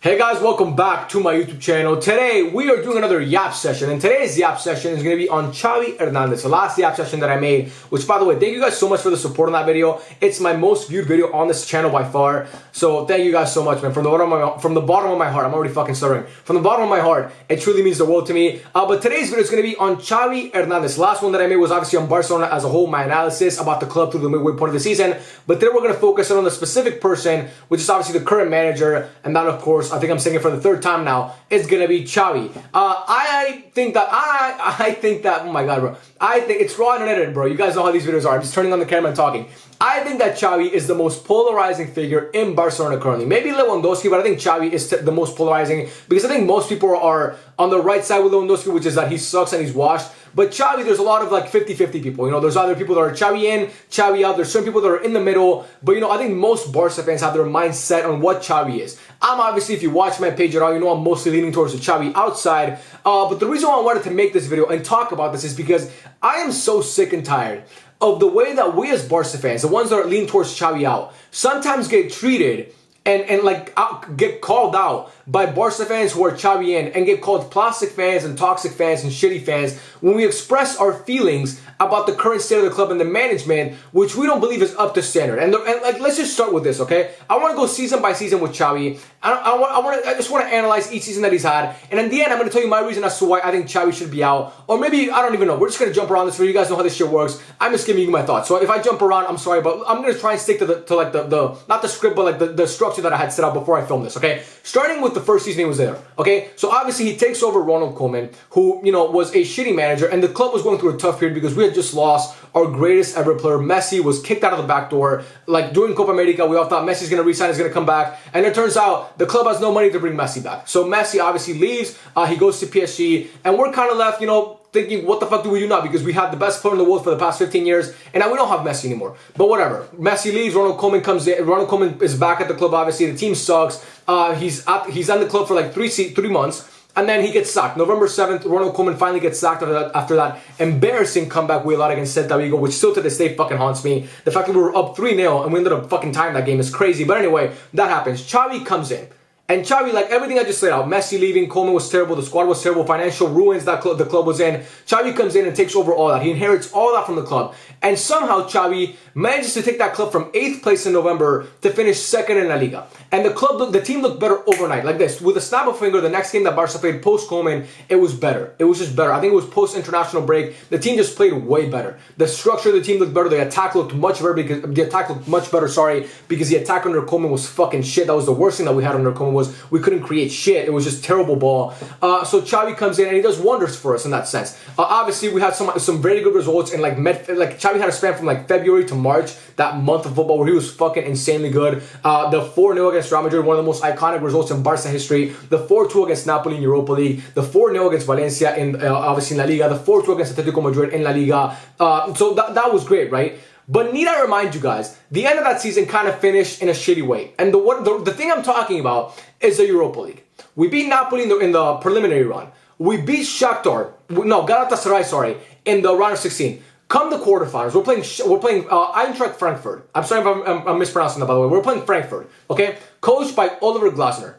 Hey guys, welcome back to my YouTube channel. Today we are doing another Yap session, and today's Yap session is going to be on Xavi Hernandez, the last Yap session that I made, which by the way, thank you guys so much for the support on that video. It's my most viewed video on this channel by far, so thank you guys so much, man. From the bottom of my heart, I'm already fucking stuttering. From the bottom of my heart, it truly means the world to me. But today's video is going to be on Xavi Hernandez. The last one that I made was obviously on Barcelona as a whole, my analysis about the club through the midway point of the season, but today we're going to focus on the specific person, which is obviously the current manager, and that of course, I think I'm saying it for the third time now, it's gonna be Xavi. I think that oh my god, bro, I think it's raw and unedited, bro. You guys know how these videos are. I'm just turning on the camera and talking. I think that Xavi is the most polarizing figure in Barcelona currently. Maybe Lewandowski, but I think Xavi is the most polarizing because I think most people are on the right side with Lewandowski, which is that he sucks and he's washed. But Xavi, there's a lot of like 50-50 people. You know, there's other people that are Xavi in, Xavi out. There's certain people that are in the middle. But you know, I think most Barca fans have their mindset on what Xavi is. I'm obviously, if you watch my page at all, you know I'm mostly leaning towards the Xavi outside. But the reason why I wanted to make this video and talk about this is because I am so sick and tired of the way that we as Barca fans, the ones that are leaning towards Xavi out, sometimes get treated and like get called out by Barca fans who are Xavi in, and get called plastic fans and toxic fans and shitty fans when we express our feelings about the current state of the club and the management, which we don't believe is up to standard. And like, let's just start with this, okay? I want to go season by season with Xavi. I just want to analyze each season that he's had, and in the end, I'm going to tell you my reason as to why I think Xavi should be out, or maybe I don't even know. We're just going to jump around this video. You guys know how this shit works. I'm just giving you my thoughts. So if I jump around, I'm sorry, but I'm going to try and stick to the not the script, but like the structure that I had set up before I filmed this, okay? Starting with the first season he was there, okay? So obviously he takes over Ronald Koeman, who, you know, was a shitty manager, and the club was going through a tough period because we had just lost our greatest ever player. Messi was kicked out of the back door. Like during Copa America, we all thought Messi's going to resign, he's going to come back, and it turns out the club has no money to bring Messi back. So Messi obviously leaves, he goes to PSG, and we're kind of left, you know, thinking, what the fuck do we do now? Because we had the best player in the world for the past 15 years, and now we don't have Messi anymore. But whatever. Messi leaves, Ronald Koeman comes in. Ronald Koeman is back at the club, obviously. The team sucks. He's on the club for like three months, and then he gets sacked. November 7th, Ronald Koeman finally gets sacked after that embarrassing comeback we allowed against Celta Vigo, which still to this day fucking haunts me. The fact that we were up 3-0 and we ended up fucking tying that game is crazy. But anyway, that happens. Xavi comes in. And Xavi, like everything I just laid out, Messi leaving, Koeman was terrible, the squad was terrible, financial ruins that the club was in. Xavi comes in and takes over all that. He inherits all that from the club. And somehow Xavi manages to take that club from 8th place in November to finish 2nd in La Liga. And the team looked better overnight, like this. With a snap of a finger, the next game that Barca played post-Koeman, it was better. It was just better. I think it was post-international break. The team just played way better. The structure of the team looked better. The attack looked much better because the attack under Koeman was fucking shit. That was the worst thing that we had under Koeman, was we couldn't create shit. It was just terrible ball. So Xavi comes in and he does wonders for us in that sense. Obviously, we had some very good results in like Xavi had a span from like February to March, that month of football where he was fucking insanely good. The 4-0 against Real Madrid, one of the most iconic results in Barca history. The 4-2 against Napoli in Europa League. The 4-0 against Valencia in obviously in La Liga. The 4-2 against Atletico Madrid in La Liga. So that was great, right? But need I remind you guys, the end of that season kind of finished in a shitty way. And the thing I'm talking about is the Europa League. We beat Napoli in the preliminary run. We beat Galatasaray, sorry, in the round of 16. Come the quarterfinals, we're playing Eintracht Frankfurt. I'm sorry if I'm mispronouncing that, by the way. We're playing Frankfurt, okay? Coached by Oliver Glasner.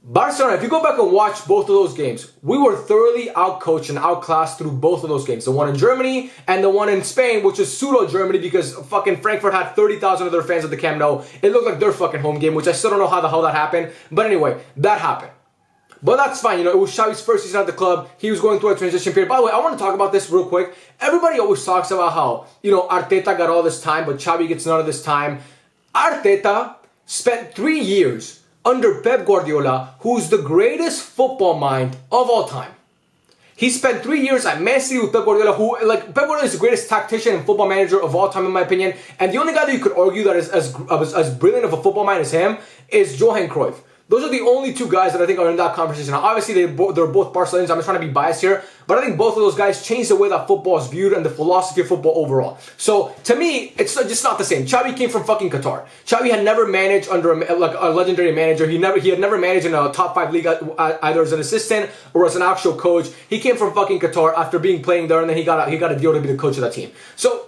Barcelona, if you go back and watch both of those games, we were thoroughly outcoached and outclassed through both of those games. The one in Germany and the one in Spain, which is pseudo-Germany because fucking Frankfurt had 30,000 of their fans at the Camp Nou. It looked like their fucking home game, which I still don't know how the hell that happened. But anyway, that happened. But that's fine, you know, it was Xavi's first season at the club. He was going through a transition period. By the way, I want to talk about this real quick. Everybody always talks about how, you know, Arteta got all this time, but Xavi gets none of this time. Arteta spent 3 years under Pep Guardiola, who's the greatest football mind of all time. He spent 3 years at Man City with Pep Guardiola, who, like, Pep Guardiola is the greatest tactician and football manager of all time, in my opinion. And the only guy that you could argue that is as brilliant of a football mind as him is Johan Cruyff. Those are the only two guys that I think are in that conversation. Now, obviously, they're both Barcelonans. I'm just trying to be biased here. But I think both of those guys changed the way that football is viewed and the philosophy of football overall. So, to me, it's just not the same. Xavi came from fucking Qatar. Xavi had never managed under a legendary manager. He had never managed in a top 5 league either as an assistant or as an actual coach. He came from fucking Qatar after playing there, and then he got a deal to be the coach of that team. So,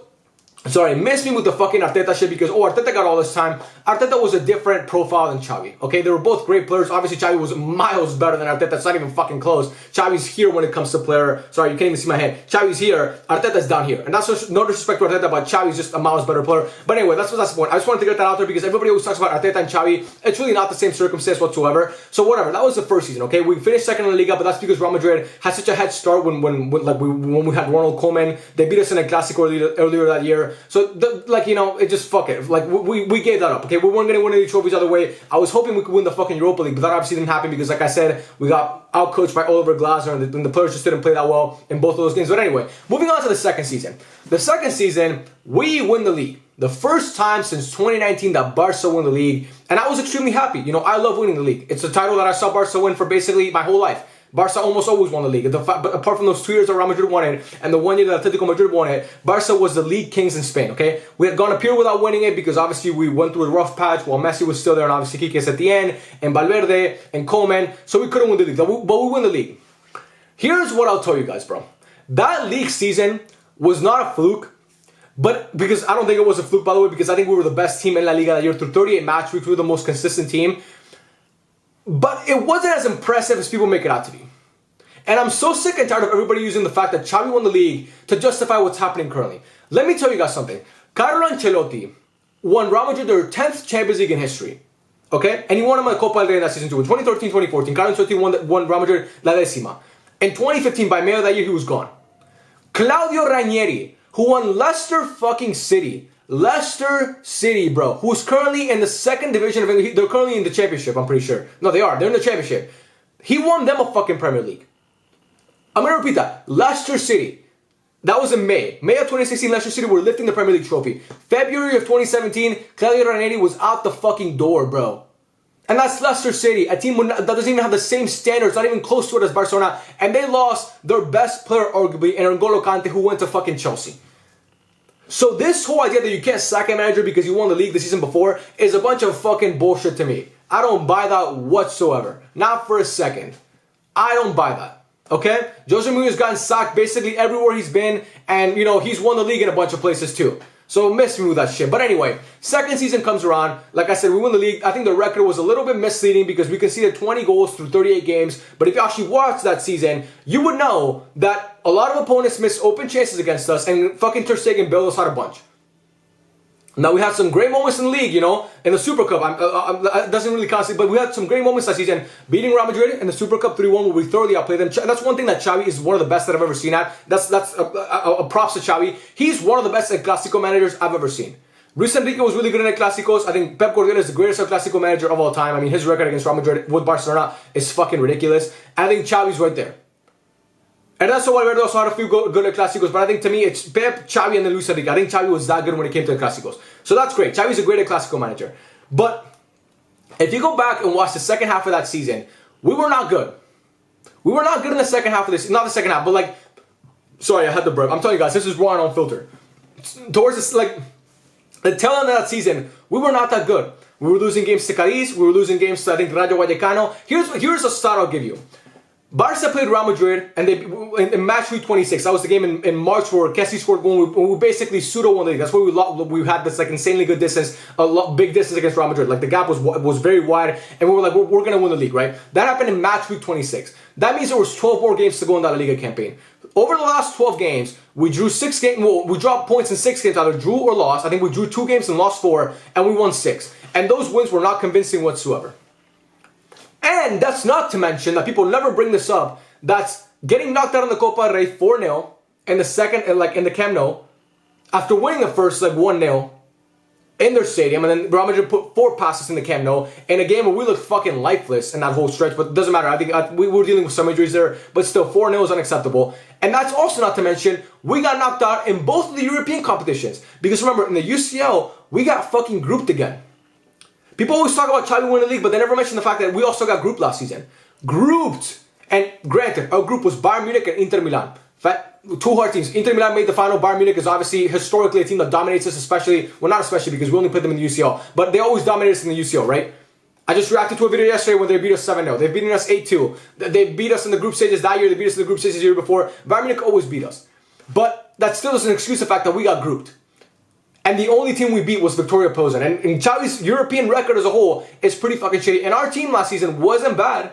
sorry, miss me with the fucking Arteta shit because, oh, Arteta got all this time. Arteta was a different profile than Xavi. Okay, they were both great players. Obviously, Xavi was miles better than Arteta. It's not even fucking close. Xavi's here when it comes to player. Sorry, you can't even see my hand. Xavi's here. Arteta's down here. And that's no disrespect to Arteta, but Xavi's just a miles better player. But anyway, that's the point. I just wanted to get that out there because everybody always talks about Arteta and Xavi. It's really not the same circumstance whatsoever. So whatever. That was the first season. Okay, we finished second in La Liga, but that's because Real Madrid had such a head start when we had Ronald Koeman. They beat us in a Clásico earlier that year. So it just fuck it. Like we gave that up. Okay, we weren't gonna win any trophies other way. I was hoping we could win the fucking Europa League, but that obviously didn't happen because, like I said, we got outcoached by Oliver Glasner, and the players just didn't play that well in both of those games. But anyway, moving on to the second season. The second season, we win the league. The first time since 2019 that Barca won the league, and I was extremely happy. You know, I love winning the league. It's a title that I saw Barca win for basically my whole life. Barca almost always won the league. But apart from those 2 years that Real Madrid won it, and the 1 year that Atletico Madrid won it, Barca was the league kings in Spain, okay? We had gone a period without winning it because obviously we went through a rough patch while Messi was still there, and obviously Quique's at the end, and Valverde, and Koeman, so we couldn't win the league. But we win the league. Here's what I'll tell you guys, bro. That league season was not a fluke, but because I don't think it was a fluke, by the way, because I think we were the best team in La Liga that year through 38 match weeks. We were the most consistent team. But it wasn't as impressive as people make it out to be. And I'm so sick and tired of everybody using the fact that Xavi won the league to justify what's happening currently. Let me tell you guys something. Carlo Ancelotti won Real Madrid their 10th Champions League in history. Okay? And he won them a Copa del Rey in that season too. In 2013-2014, Carlo Ancelotti won Real Madrid La Décima. In 2015, by May of that year, he was gone. Claudio Ranieri, who won Leicester fucking City. Leicester City, bro. Who's currently in the second division of England. They're currently in the championship, I'm pretty sure. No, they are. They're in the championship. He won them a fucking Premier League. I'm going to repeat that. Leicester City. That was in May. May of 2016, Leicester City were lifting the Premier League trophy. February of 2017, Claudio Ranieri was out the fucking door, bro. And that's Leicester City, a team that doesn't even have the same standards, not even close to it as Barcelona. And they lost their best player, arguably, in N'Golo Kante, who went to fucking Chelsea. So this whole idea that you can't sack a manager because you won the league the season before is a bunch of fucking bullshit to me. I don't buy that whatsoever. Not for a second. I don't buy that. Okay? Jose Mourinho's gotten sacked basically everywhere he's been, and, you know, he's won the league in a bunch of places too. So miss me with that shit. But anyway, second season comes around. Like I said, we win the league. I think the record was a little bit misleading because we conceded 20 goals through 38 games. But if you actually watched that season, you would know that a lot of opponents missed open chances against us, and fucking Ter Stegen bailed us out a bunch. Now, we had some great moments in the league, you know, in the Super Cup. It doesn't really count, but we had some great moments that season, beating Real Madrid in the Super Cup 3-1 where we thoroughly outplayed them. That's one thing that Xavi is one of the best that I've ever seen at. That's a props to Xavi. He's one of the best Clásico managers I've ever seen. Luis Enrique was really good in Clásicos. I think Pep Guardiola is the greatest Clásico manager of all time. I mean, his record against Real Madrid with Barcelona is fucking ridiculous. I think Xavi's right there. And that's why Valverde also had a few good at Clásicos, but I think to me it's Pep, Xavi, and then Luis Enrique. I think Xavi was that good when it came to the Clásicos. So that's great. Xavi's a great Clásico manager. But if you go back and watch the second half of that season, we were not good. We were not good in the second half of this. Not the second half, but like, sorry, I had the burp. I'm telling you guys, this is raw and unfiltered. Towards this, like, the tail end of that season, we were not that good. We were losing games to Cadiz. We were losing games to, I think, Rayo Vallecano. Here's a stat I'll give you. Barca played Real Madrid, and they in match week 26. That was the game in March where Kessie scored goal. We basically pseudo won the league. That's where we had this like insanely good distance, big distance against Real Madrid. Like the gap was very wide, and we were like, we're gonna win the league, right? That happened in match week 26. That means there was 12 more games to go in that La Liga campaign. Over the last 12 games, we drew 6 games. Well, we dropped points in 6 games, either drew or lost. I think we drew 2 games and lost 4, and we won 6. And those wins were not convincing whatsoever. And that's not to mention that people never bring this up. That's getting knocked out in the Copa del Rey 4-0 in the second, in the Camp Nou, after winning the first 1-0 in their stadium, and then Real Madrid put 4 passes in the Camp Nou in a game where we looked fucking lifeless in that whole stretch. But it doesn't matter. I think we were dealing with some injuries there, but still 4-0 is unacceptable. And that's also not to mention we got knocked out in both of the European competitions, because remember in the UCL we got fucking grouped again. People always talk about Xavi winning the league, but they never mention the fact that we also got grouped last season. Grouped! And granted, our group was Bayern Munich and Inter Milan. 2 hard teams. Inter Milan made the final. Bayern Munich is obviously historically a team that dominates us, especially, well, not especially because we only played them in the UCL, but they always dominate us in the UCL, right? I just reacted to a video yesterday when they beat us 7-0. They've beaten us 8-2. They beat us in the group stages that year. They beat us in the group stages the year before. Bayern Munich always beat us. But that still doesn't excuse the fact that we got grouped. And the only team we beat was Victoria Pilsen. And Xavi's European record as a whole is pretty fucking shitty. And our team last season wasn't bad.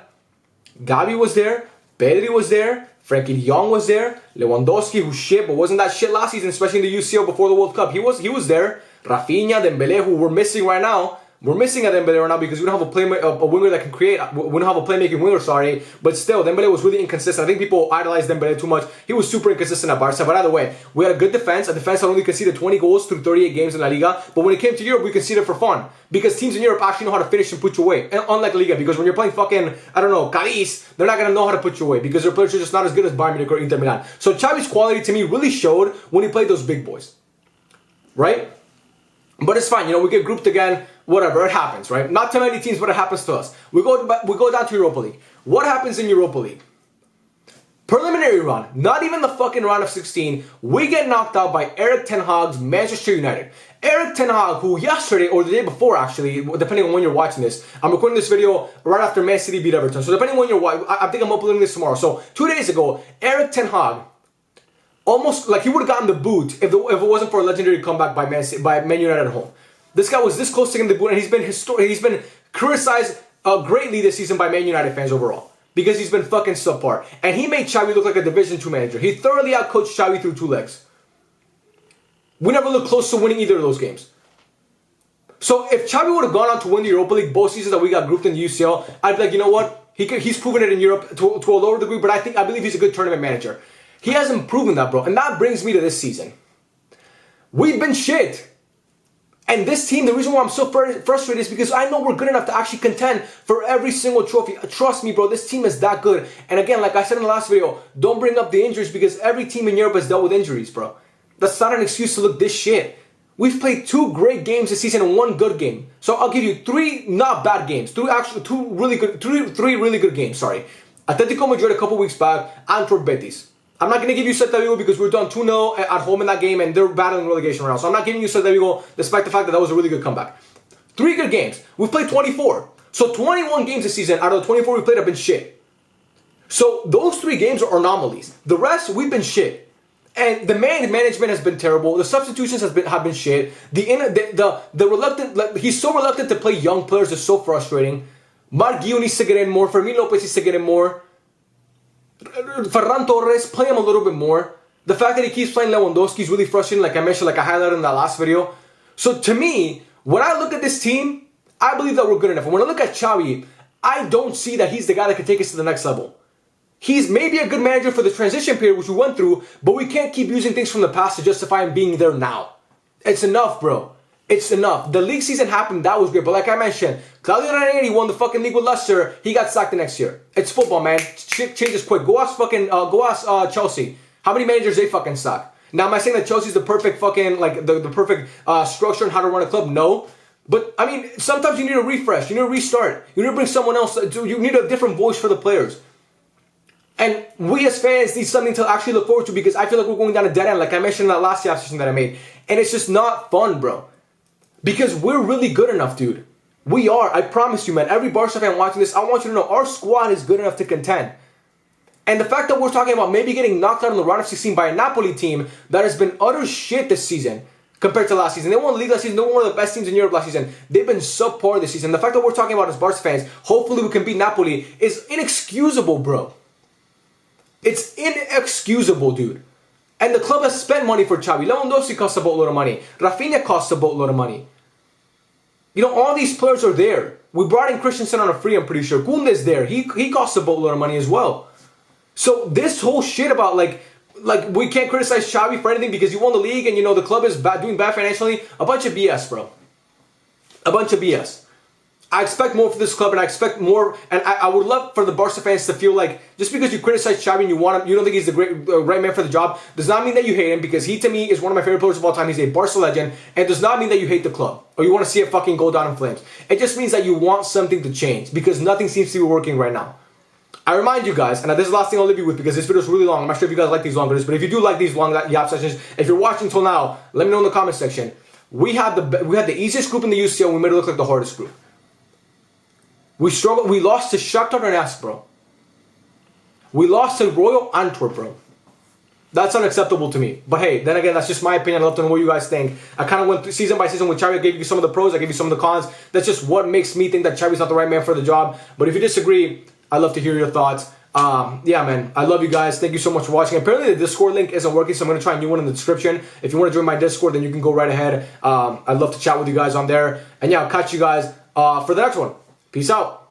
Gavi was there. Pedri was there. Frankie de Jong was there. Lewandowski, who's shit, but wasn't that shit last season, especially in the UCL before the World Cup. He was there. Rafinha, Dembele, who we're missing right now. We're missing a Dembele right now because we don't have a winger that can create. We don't have a playmaking winger, sorry. But still, Dembele was really inconsistent. I think people idolize Dembele too much. He was super inconsistent at Barca. But either way, we had a good defense. A defense that only conceded 20 goals through 38 games in La Liga. But when it came to Europe, we conceded for fun. Because teams in Europe actually know how to finish and put you away. And unlike Liga, because when you're playing fucking, I don't know, Cadiz, they're not going to know how to put you away. Because their players are just not as good as Bayern Munich or Inter Milan. So Xavi's quality to me really showed when he played those big boys. Right? But it's fine, you know, we get grouped again, whatever, it happens, right? Not too many teams, but it happens to us. We go down to Europa League. What happens in Europa League? Preliminary run, not even the fucking round of 16, we get knocked out by Erik ten Hag's Manchester United. Erik ten Hag, who yesterday, or the day before actually, depending on when you're watching this, I'm recording this video right after Man City beat Everton, so depending on when you're watching, I think I'm uploading this tomorrow. So 2 days ago, Erik ten Hag, almost like he would have gotten the boot if it wasn't for a legendary comeback by Man United at home. This guy was this close to getting the boot, and he's been criticized greatly this season by Man United fans overall because he's been fucking subpar. And he made Xavi look like a Division 2 manager. He thoroughly outcoached Xavi through 2 legs. We never looked close to winning either of those games. So if Xavi would have gone on to win the Europa League both seasons that we got grouped in the UCL, I'd be like, you know what? He's proven it in Europe to a lower degree, but I believe he's a good tournament manager. He hasn't proven that, bro. And that brings me to this season. We've been shit. And this team, the reason why I'm so frustrated is because I know we're good enough to actually contend for every single trophy. Trust me, bro, this team is that good. And again, like I said in the last video, don't bring up the injuries because every team in Europe has dealt with injuries, bro. That's not an excuse to look this shit. We've played 2 great games this season and 1 good game. So I'll give you 3 not bad games. 3 really good games, sorry. Atletico Madrid a couple weeks back, Antwerp Betis. I'm not going to give you Celta Vigo because we're done 2-0 at home in that game and they're battling relegation right now. So I'm not giving you Celta Vigo despite the fact that that was a really good comeback. 3 good games. We've played 24. So 21 games this season out of the 24 we played have been shit. So those 3 games are anomalies. The rest, we've been shit. And the management has been terrible. The substitutions have been shit. The reluctant, like, he's so reluctant to play young players. It's so frustrating. Marc Guiu needs to get in more. Fermin Lopez needs to get in more. Ferran Torres, play him a little bit more. The fact that he keeps playing Lewandowski is really frustrating, like I mentioned, like I highlighted in that last video. So to me, when I look at this team, I believe that we're good enough. And when I look at Xavi, I don't see that he's the guy that can take us to the next level. He's maybe a good manager for the transition period, which we went through, but we can't keep using things from the past to justify him being there now. It's enough, bro. It's enough. The league season happened, that was great. But like I mentioned, Claudio Ranieri won the fucking league with Leicester. He got sacked the next year. It's football, man. Shit changes quick. Go ask Chelsea. How many managers they fucking suck? Now, am I saying that Chelsea's the perfect fucking, like, the perfect structure and how to run a club? No. But, I mean, sometimes you need a refresh. You need a restart. You need to bring someone else. You need a different voice for the players. And we as fans need something to actually look forward to because I feel like we're going down a dead end, like I mentioned in that last session that I made. And it's just not fun, bro. Because we're really good enough, dude. We are. I promise you, man. Every Barca fan watching this, I want you to know our squad is good enough to contend. And the fact that we're talking about maybe getting knocked out in the round of 16 by a Napoli team that has been utter shit this season compared to last season. They won the league last season. They were one of the best teams in Europe last season. They've been subpar this season. The fact that we're talking about as Barca fans, hopefully we can beat Napoli, is inexcusable, bro. It's inexcusable, dude. And the club has spent money for Xavi. Lewandowski costs a boatload of money. Rafinha costs a boatload of money. You know, all these players are there. We brought in Christensen on a free, I'm pretty sure. Koundé's there. He costs a boatload of money as well. So this whole shit about, like we can't criticize Xavi for anything because he won the league and, you know, the club is doing bad financially. A bunch of BS, bro. A bunch of BS. I expect more for this club and I expect more, and I would love for the Barca fans to feel like just because you criticize Xavi and you want him, you don't think he's the right man for the job, does not mean that you hate him because he to me is one of my favorite players of all time. He's a Barca legend, and does not mean that you hate the club or you want to see it fucking go down in flames. It just means that you want something to change because nothing seems to be working right now. I remind you guys, and this is the last thing I'll leave you with because this video is really long. I'm not sure if you guys like these long videos, but if you do like these long yap sessions, if you're watching till now, let me know in the comment section. We had the easiest group in the UCL, and we made it look like the hardest group. We struggled. We lost to Shakhtar Donetsk, bro. We lost to Royal Antwerp, bro. That's unacceptable to me. But hey, then again, that's just my opinion. I'd love to know what you guys think. I kind of went through season by season with Xavi. I gave you some of the pros. I gave you some of the cons. That's just what makes me think that Xavi's not the right man for the job. But if you disagree, I'd love to hear your thoughts. Yeah, man, I love you guys. Thank you so much for watching. Apparently, the Discord link isn't working, so I'm going to try a new one in the description. If you want to join my Discord, then you can go right ahead. I'd love to chat with you guys on there. And yeah, I'll catch you guys for the next one. Peace out.